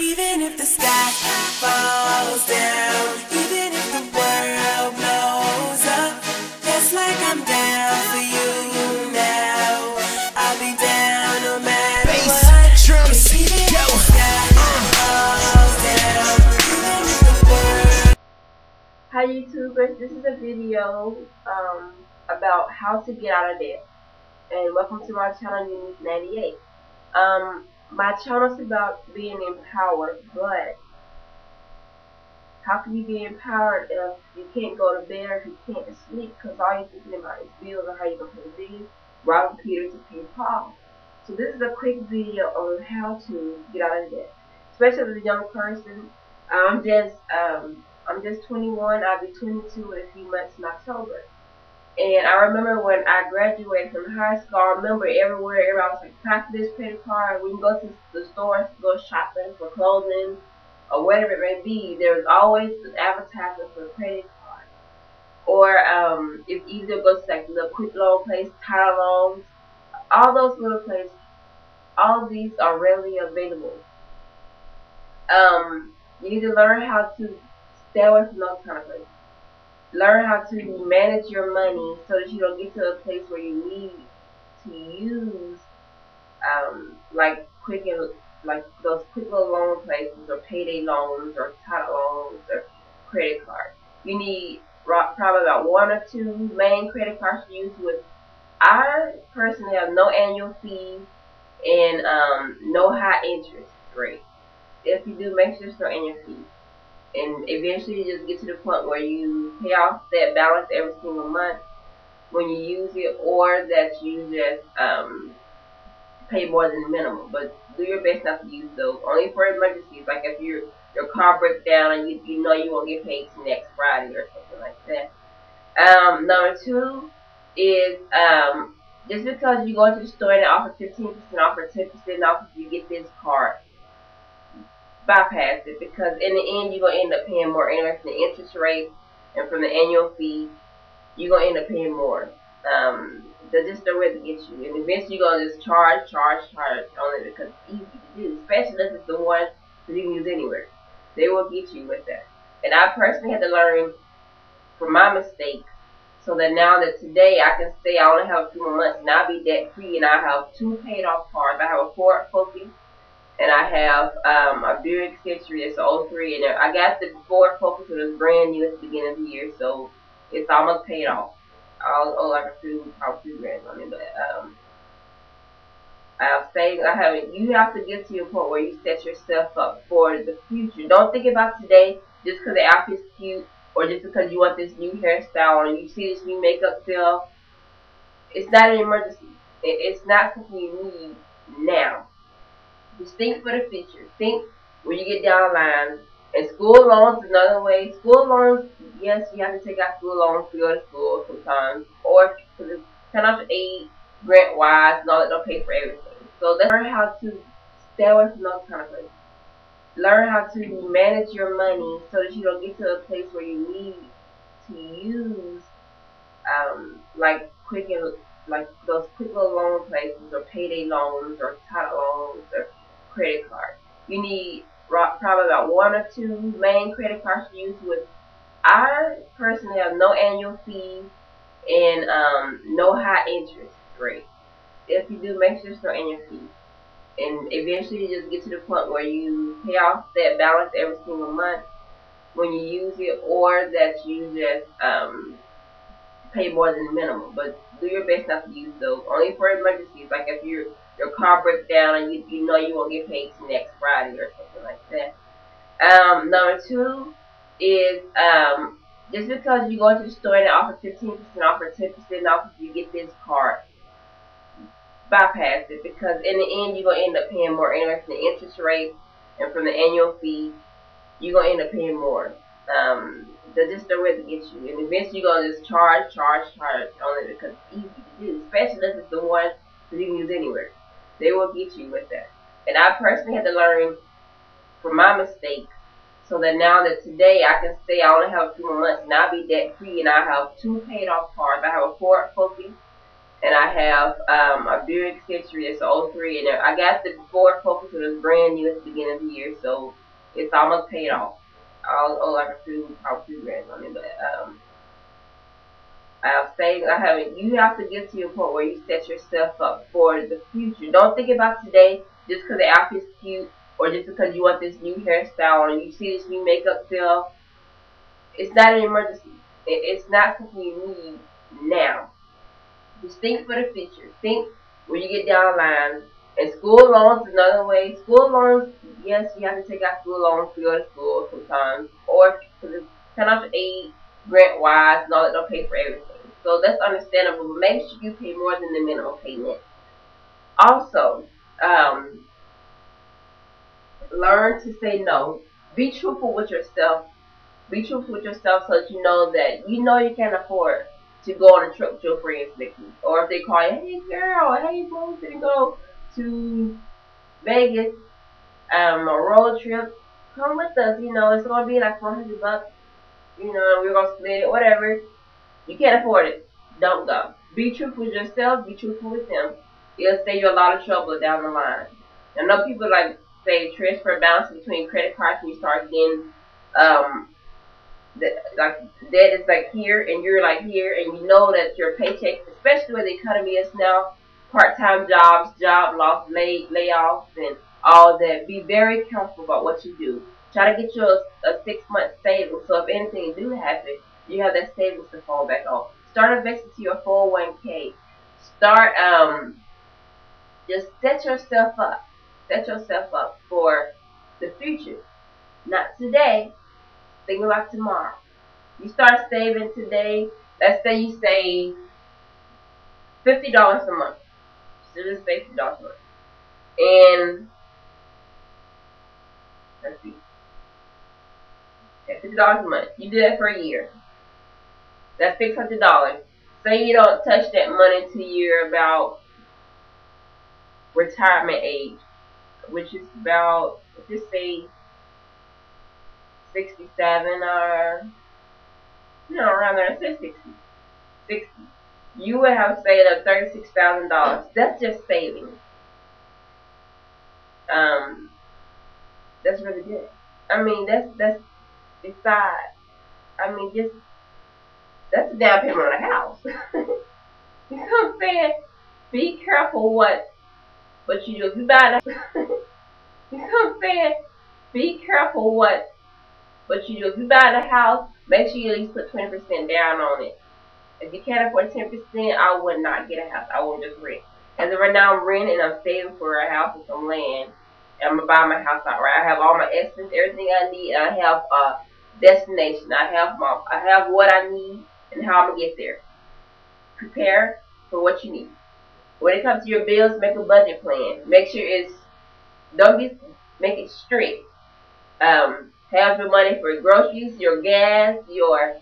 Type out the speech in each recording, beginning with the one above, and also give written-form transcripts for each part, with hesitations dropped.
Even if the sky falls down, even if the world blows up, just like I'm down for you now, I'll be down no matter what. Drums, Even if yo, the sky falls down, even if the world. Hi YouTubers, this is a video about how to get out of debt, and welcome to my channel Unique 98. My channel is about being empowered, but how can you be empowered if you can't go to bed or if you can't sleep because all you're thinking about is bills and how you're going to pay the bills, robbing Peter to pay Paul. So this is a quick video on how to get out of debt, especially as a young person. I'm just 21. I'll be 22 in a few months in October. And I remember when I graduated from high school, I remember everybody was like, pass this credit card. We can go to the stores to go shopping for clothing or whatever it may be. There was always an advertisement for a credit card. Or it's either go to like the quick loan place, title loans, all those little places. All of these are readily available. You need to learn how to stay away from those kind of places. Learn how to manage your money so that you don't get to a place where you need to use like those quick little loan places or payday loans or title loans or credit cards. You need probably about one or two main credit cards to use with. I personally have no annual fees and no high interest rate. If you do, make sure there's no annual fees. And eventually you just get to the point where you pay off that balance every single month when you use it, or that you just pay more than the minimum. But do your best not to use those. Only for emergencies, like if your car breaks down and you know you won't get paid till next Friday or something like that. Number two is just because you go to the store and they offer 15% off or 10% off if you get this card, bypass it, because in the end you're going to end up paying more interest in the interest rate, and from the annual fee you're going to end up paying more. They're just the way to get you, and eventually you're going to just charge only because it's easy to do, especially if it's the one that you can use anywhere. They will get you with that. And I personally had to learn from my mistakes, so that now that today I can say I only have a few more months and I'll be debt free, and I have two paid off cars. I have a Ford Focus and I have a Buick Century. It's an 03, and I got the Ford Focus when it was brand new at the beginning of the year, so it's almost paid off. I'll owe like about $2,000 on it, but I have savings. You have to get to a point where you set yourself up for the future. Don't think about today just because the outfit's cute, or just because you want this new hairstyle, or you see this new makeup sale. It's not an emergency. It's not something you need now. Just think for the future. Think when you get down the line. And school loans is another way. School loans, yes, you have to take out school loans to go to school sometimes. Or because it's financial aid, grant wise, and all that, don't pay for everything. So let's learn how to stay away from those kind of places. Learn how to manage your money so that you don't get to a place where you need to use like those quick little loan places or payday loans or title loans or credit cards. You need probably about one or two main credit cards to use with. I personally have no annual fees and no high interest rate. If you do, make sure there's no annual fees. And eventually you just get to the point where you pay off that balance every single month when you use it, or that you just pay more than the minimum. But do your best not to use those. Only for emergencies, like if your car breaks down and you know you won't get paid till next Friday or something like that. Number two is just because you go to the store and they offer 15% off or 10% off if you get this card, bypass it, because in the end you're going to end up paying more interest in the interest rate, and from the annual fee you're going to end up paying more. They're just the way to get you, and eventually you're going to just charge only because it's easy to do, especially if it's the one that you can use anywhere. They will get you with that. And I personally had to learn from my mistakes, so that now that today I can say I only have a few more months and I'll be debt free, and I have two paid off cars. I have a Ford Focus and I have a Buick Century. It's an '03, and I got the Ford Focus. It was brand new at the beginning of the year, so it's almost paid off. I'll owe like about $2 grand on it, but I'll say I haven't. You have to get to your point where you set yourself up for the future. Don't think about today just because the outfit's cute, or just because you want this new hairstyle, or you see this new makeup sale. It's not an emergency. It's not something you need now. Just think for the future. Think when you get down the line. And school loans is another way. School loans, yes, you have to take out school loans to go to school sometimes, or because it's financial aid, grant wise, and all that don't pay for everything. So that's understandable. But make sure you pay more than the minimum payment. Also, learn to say no. Be truthful with yourself. Be truthful with yourself so that you know you can't afford to go on a trip with your friends next week. Or if they call you, hey girl, hey bro, to go to Vegas, a road trip, come with us. It's gonna be like $400. We're gonna split it, whatever. You can't afford it. Don't go. Be truthful with yourself. Be truthful with them. It'll save you a lot of trouble down the line. I know people like say transfer balance between credit cards when you start getting like debt is like here and you're like here, and you know that your paycheck, especially where the economy is now, part-time jobs, job loss, layoffs, and all that. Be very careful about what you do. Try to get you a 6-month savings, so if anything do happen, you have that savings to fall back on. Start investing to your 401k. Start just set yourself up. Set yourself up for the future. Not today. Think about tomorrow. You start saving today. Let's say you save $50 a month. So just say $50 a month. And let's see. Okay, $50 a month. You do that for a year. That's $600. Say you don't touch that money until you're about retirement age, which is about, let's just say 67 or around there. Say 60. You would have saved up $36,000. That's just savings. That's really good. I mean, that's beside. I mean, just that's a down payment on a house. You know what I'm saying? Be careful what you do. If you buy a, you know what I'm saying? Be careful what you do. If you buy a house, make sure you at least put 20% down on it. If you can't afford 10%, I would not get a house. I would just rent. As of right now, I'm renting and I'm saving for a house and some land. And I'm going to buy my house outright. I have all my estimates, everything I need. I have a destination. I have what I need and how I'm going to get there. Prepare for what you need. When it comes to your bills, make a budget plan. Make sure make it strict. Have your money for groceries, your gas, your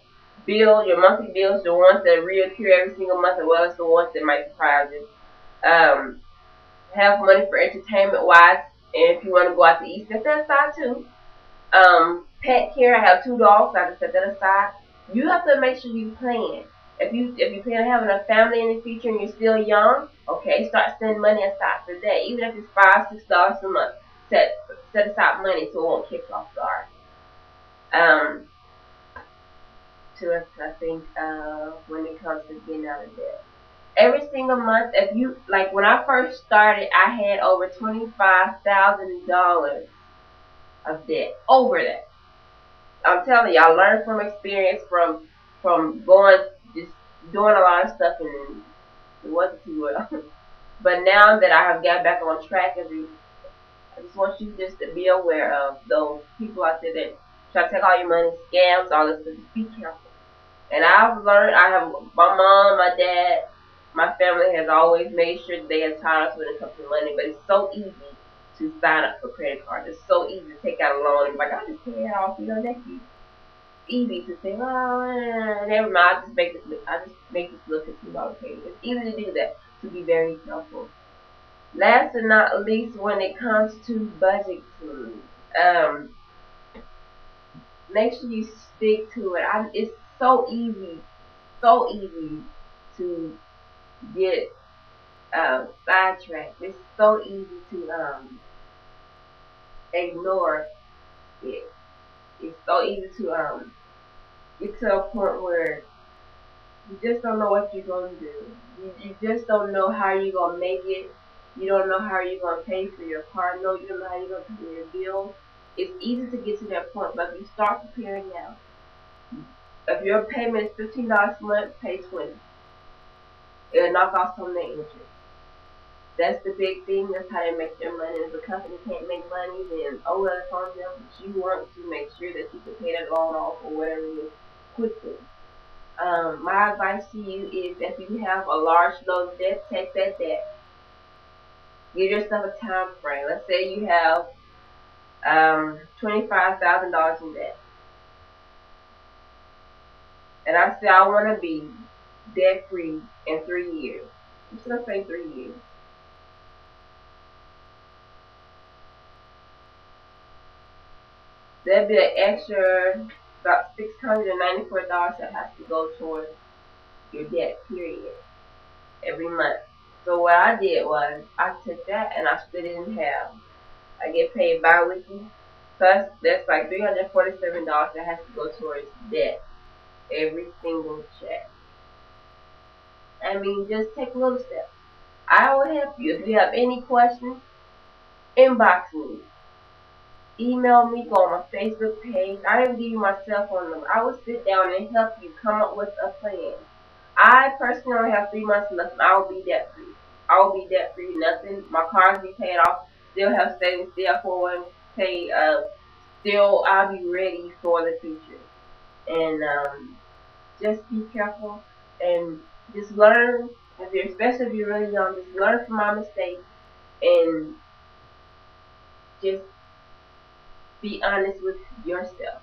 monthly bills, the ones that reoccur every single month, as well as the ones that might surprise you. Have money for entertainment wise, and if you want to go out to eat, set that aside too. Pet care, I have 2 dogs, so I can set that aside. You have to make sure you plan. If you plan on having a family in the future and you're still young, okay, start setting money aside for that. Even if it's $5-6 a month, set aside money so it won't kick off guard. I think when it comes to getting out of debt, every single month, if you like, when I first started, I had over $25,000 of debt. Over that, I'm telling you, I learned from experience, from going, just doing a lot of stuff, and it wasn't too well. But now that I have got back on track, I just want you just to be aware of those people out there that try to take all your money, scams, all this stuff. Just be careful. And I've learned, my mom, my dad, my family has always made sure that they have taught us when it comes to money, but it's so easy to sign up for credit cards. It's so easy to take out a loan and be like, I'll just pay it off, that's easy to say, well, never mind, I just make this look at $2 payment. It's easy to do that, to be very careful. Last but not least, when it comes to budgeting, make sure you stick to it. It's so easy to get sidetracked. It's so easy to ignore it. It's so easy to get to a point where you just don't know what you're gonna do. You just don't know how you're gonna make it. You don't know how you're gonna pay for your car. No, you don't know how you're gonna pay your bills. It's easy to get to that point, but if you start preparing now, if your payment is $15 a month, pay 20. It'll knock off some of the interest. That's the big thing. That's how they make their money. If a company can't make money, then that's on them. But you want to make sure that you can pay that loan off or whatever it is quickly. My advice to you is if you have a large load of debt, take that debt. Give yourself a time frame. Let's say you have $25,000 in debt. And I say I want to be debt free in 3 years. I'm just going to say 3 years. There'll be an extra about $694 that has to go towards your debt, period, every month. So what I did was I took that and I split it in half. I get paid bi-weekly, plus that's like $347 that has to go towards debt every single check. I mean, just take little steps. I will help you. If you have any questions, inbox me. Email me, go on my Facebook page. I didn't give you my cell phone number. I will sit down and help you come up with a plan. I personally only have 3 months left and I will be debt free. I will be debt free, nothing. My cars be paid off, still have savings, still have 401k, still I'll be ready for the future. And just be careful and just learn, especially if you're really young, just learn from my mistakes and just be honest with yourself.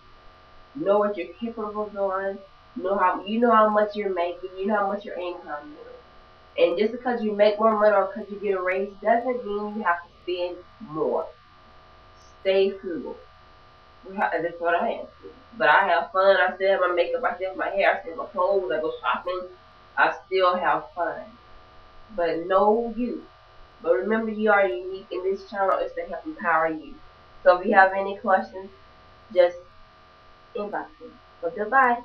Know what you're capable of doing. You know how much you're making. You know how much your income is. And just because you make more money or because you get a raise doesn't mean you have to spend more. Stay frugal. That's what I am. But I have fun. I still have my makeup. I still have my hair. I still have my clothes. I go shopping. I still have fun. But know you. But remember, you are unique, and this channel is to help empower you. So if you have any questions, just inbox me. So goodbye.